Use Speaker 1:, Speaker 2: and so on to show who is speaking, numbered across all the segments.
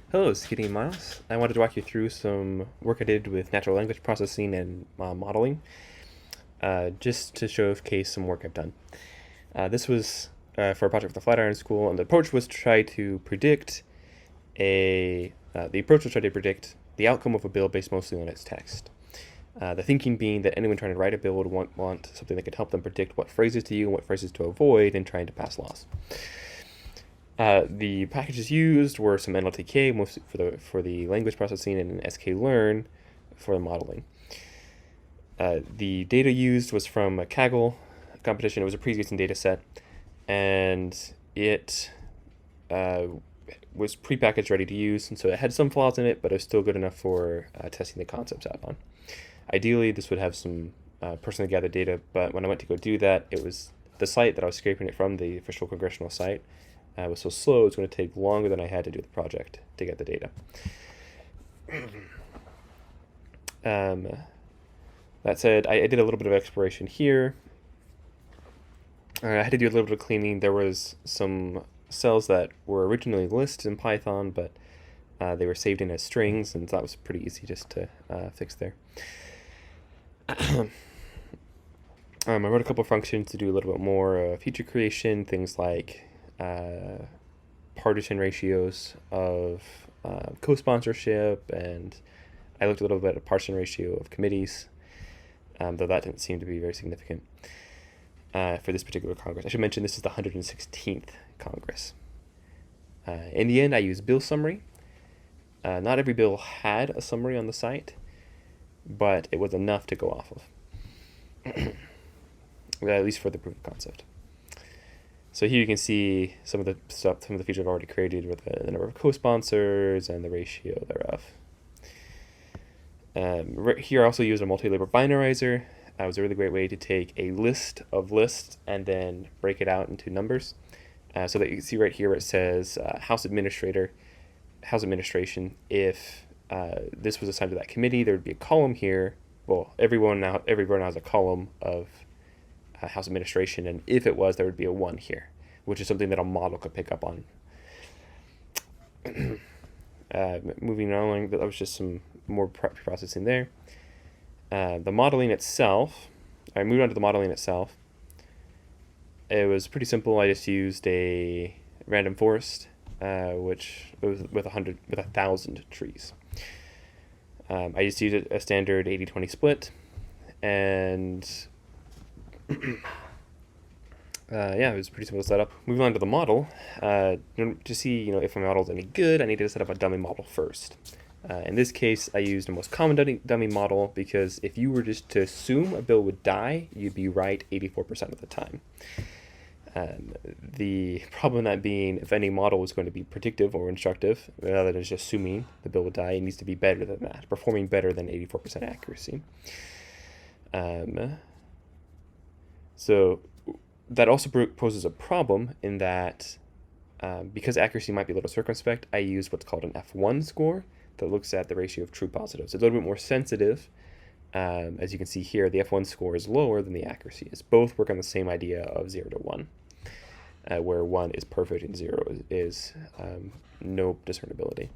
Speaker 1: Hello, this is Gideon Miles. I wanted to walk you through some work I did with natural language processing and modeling, just to showcase some work I've done. This was for a project for the Flatiron School, and the approach was to try to predict the outcome of a bill based mostly on its text. The thinking being that anyone trying to write a bill would want something that could help them predict what phrases to use and what phrases to avoid in trying to pass laws. The packages used were some NLTK, mostly for the language processing, and sklearn for the modeling. The data used was from a Kaggle competition. It was a pre-existing data set, and it was prepackaged, ready to use, and so it had some flaws in it, but it was still good enough for testing the concepts out on. Ideally, this would have some personally gathered data, but when I went to go do that, it was the site that I was scraping it from, the official congressional site, was so slow, it was going to take longer than I had to do the project to get the data. That said, I did a little bit of exploration here. I had to do a little bit of cleaning. There was some cells that were originally listed in Python, but they were saved in as strings, and that was pretty easy just to fix there. I wrote a couple of functions to do a little bit more feature creation, things like partition ratios of co-sponsorship, and I looked a little bit at partition ratio of committees, though that didn't seem to be very significant for this particular Congress. I should mention this is the 116th Congress. In the end, I used bill summary. Not every bill had a summary on the site, but it was enough to go off of, at least for the proof of concept. So here you can see some of the features I've already created with the number of co-sponsors and the ratio thereof. Right here I also used a multi-label binarizer. It was a really great way to take a list of lists and then break it out into numbers. So that you can see right here where it says House Administration. If this was assigned to that committee, there would be a column here. Well, everyone now has a column of House Administration, and if it was, there would be a 1 here, which is something that a model could pick up on. Moving on, that was just some more processing there. The modeling itself, I moved on to the modeling itself. It was pretty simple. I just used a random forest, which was with 1,000 trees. I just used a standard 80-20 split, and yeah, it was a pretty simple setup. Moving on to the model, to see if my model is any good, I needed to set up a dummy model first. In this case, I used the most common dummy model because if you were just to assume a bill would die, you'd be right 84% of the time. The problem that being, if any model is going to be predictive or instructive, rather than just assuming the bill would die, it needs to be better than that, performing better than 84% accuracy. So that also poses a problem in that because accuracy might be a little circumspect, I use what's called an F1 score that looks at the ratio of true positives. It's a little bit more sensitive. As you can see here, the F1 score is lower than the accuracy is. Both work on the same idea of 0 to 1, where 1 is perfect and 0 is no discernibility.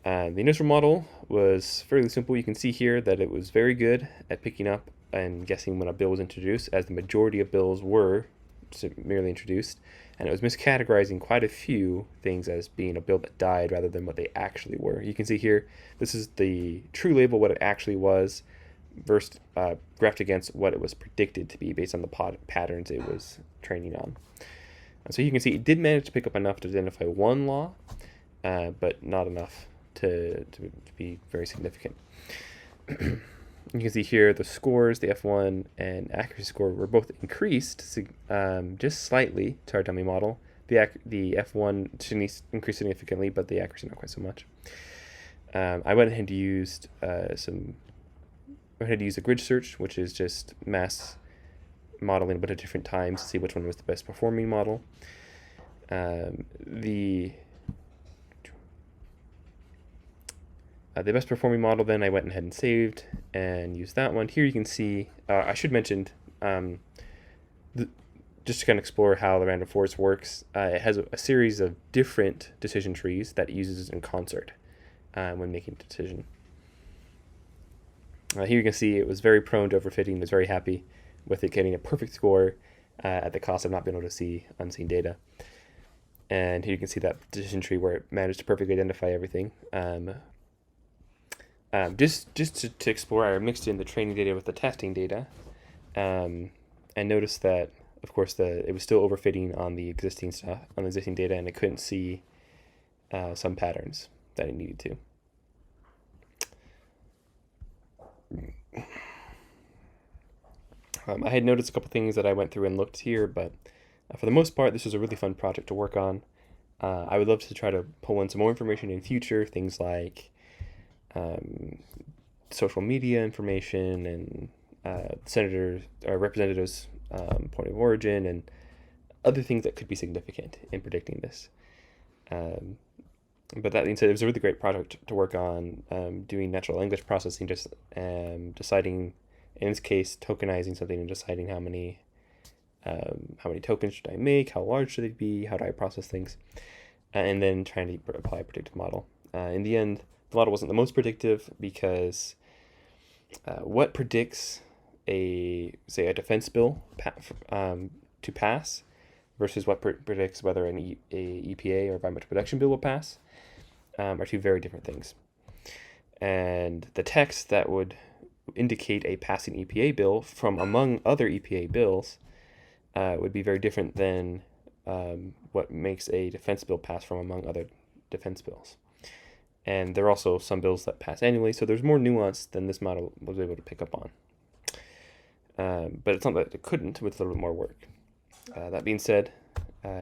Speaker 1: The initial model was fairly simple. You can see here that it was very good at picking up and guessing when a bill was introduced, as the majority of bills were merely introduced, and it was miscategorizing quite a few things as being a bill that died rather than what they actually were. You can see here, this is the true label, what it actually was, versus graphed against what it was predicted to be based on the patterns it was training on. And so you can see it did manage to pick up enough to identify one law, but not enough to be very significant. You can see here the scores, the F1 and accuracy score, were both increased just slightly to our dummy model. The F1 increased significantly, but the accuracy not quite so much. I went ahead and used a grid search, which is just mass modeling a bunch of different times to see which one was the best performing model. The best performing model, then I went ahead and saved and used that one. Here you can see, I should mention, just to kind of explore how the random forest works, it has a series of different decision trees that it uses in concert when making a decision. Here you can see it was very prone to overfitting, was very happy with it getting a perfect score at the cost of not being able to see unseen data. And here you can see that decision tree where it managed to perfectly identify everything. Just to explore, I mixed in the training data with the testing data, and noticed that, of course, it was still overfitting on the existing stuff, on the existing data, and it couldn't see some patterns that it needed to. I had noticed a couple things that I went through and looked here, but for the most part, this was a really fun project to work on. I would love to try to pull in some more information in future, things like social media information and senators or representatives' point of origin and other things that could be significant in predicting this. But that being said, it was a really great project to work on, doing natural language processing, just deciding, in this case, tokenizing something and deciding how many tokens should I make, how large should they be, how do I process things, and then trying to apply a predictive model. In the end, the model wasn't the most predictive because what predicts a defense bill to pass versus what predicts whether a EPA or environmental protection bill will pass are two very different things. And the text that would indicate a passing EPA bill from among other EPA bills would be very different than what makes a defense bill pass from among other defense bills. And there are also some bills that pass annually, so there's more nuance than this model was able to pick up on. But it's not that it couldn't with a little bit more work. That being said,